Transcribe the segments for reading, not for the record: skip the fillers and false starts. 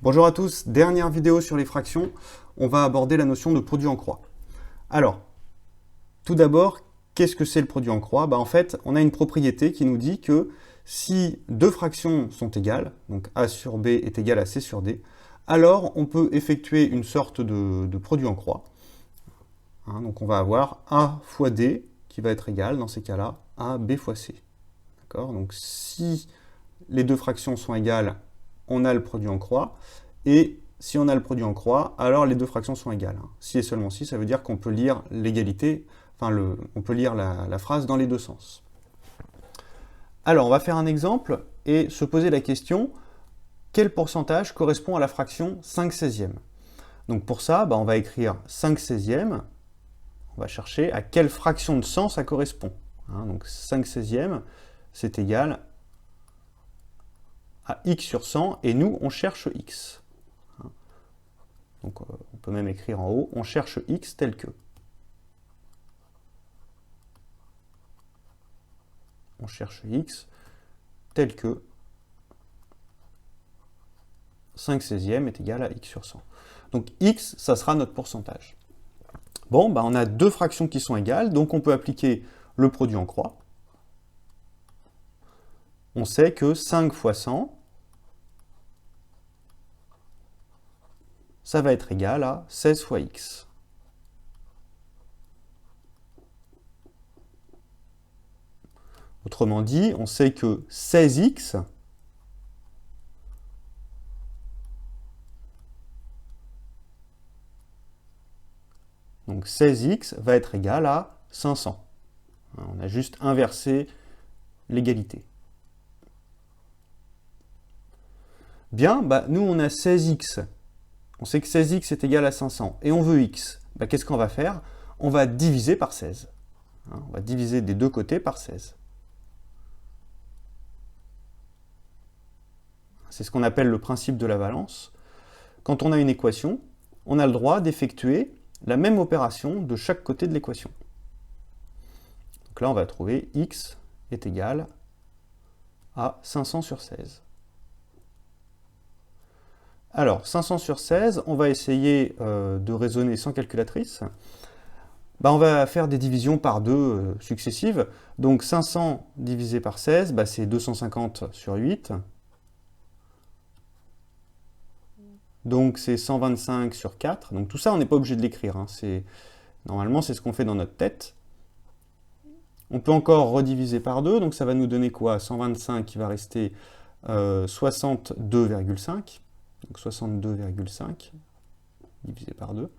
Bonjour à tous, dernière vidéo sur les fractions, on va aborder la notion de produit en croix. Alors, tout d'abord, qu'est-ce que c'est le produit en croix? En fait, on a une propriété qui nous dit que si deux fractions sont égales, donc A sur B est égal à C sur D, alors on peut effectuer une sorte de produit en croix. Donc on va avoir A fois D qui va être égal, dans ces cas-là, à B fois C. D'accord? Donc si les deux fractions sont égales, on a le produit en croix, et si on a le produit en croix, alors les deux fractions sont égales. Si et seulement si, ça veut dire qu'on peut lire l'égalité, on peut lire la phrase dans les deux sens. Alors, on va faire un exemple et se poser la question, quel pourcentage correspond à la fraction 5/16e? Donc pour ça, on va écrire 5/16e, on va chercher à quelle fraction de 100 ça correspond. Donc 5/16e, c'est égal à x sur 100, et nous, on cherche x. Donc on peut même écrire en haut, on cherche x tel que. On cherche x tel que 5/16e est égal à x sur 100. Donc x, ça sera notre pourcentage. Bon, on a deux fractions qui sont égales, donc on peut appliquer le produit en croix. On sait que 5 fois 100, ça va être égal à 16 fois x. Autrement dit, on sait que 16x, donc 16x va être égal à 500. On a juste inversé l'égalité. Bien, nous on a 16x. On sait que 16x est égal à 500 et on veut x. Qu'est-ce qu'on va faire? On va diviser par 16. On va diviser des deux côtés par 16. C'est ce qu'on appelle le principe de la balance. Quand on a une équation, on a le droit d'effectuer la même opération de chaque côté de l'équation. Donc là, on va trouver x est égal à 500 sur 16. Alors, 500 sur 16, on va essayer de raisonner sans calculatrice. On va faire des divisions par deux successives. Donc 500 divisé par 16, c'est 250 sur 8. Donc c'est 125 sur 4. Donc tout ça, on n'est pas obligé de l'écrire. Normalement, c'est ce qu'on fait dans notre tête. On peut encore rediviser par 2, donc ça va nous donner quoi? 125 qui va rester 62,5. Donc 62,5 divisé par 2.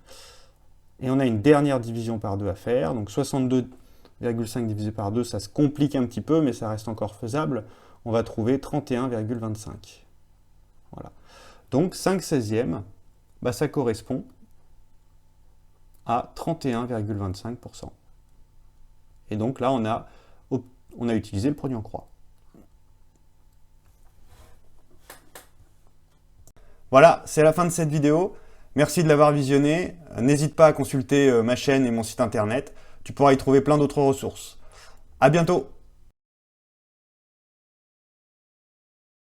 Et on a une dernière division par 2 à faire. Donc 62,5 divisé par 2, ça se complique un petit peu, mais ça reste encore faisable. On va trouver 31,25. Voilà. Donc 5/16e, ça correspond à 31,25%. Et donc là, on a utilisé le produit en croix. Voilà, c'est la fin de cette vidéo. Merci de l'avoir visionnée. N'hésite pas à consulter ma chaîne et mon site internet. Tu pourras y trouver plein d'autres ressources. À bientôt!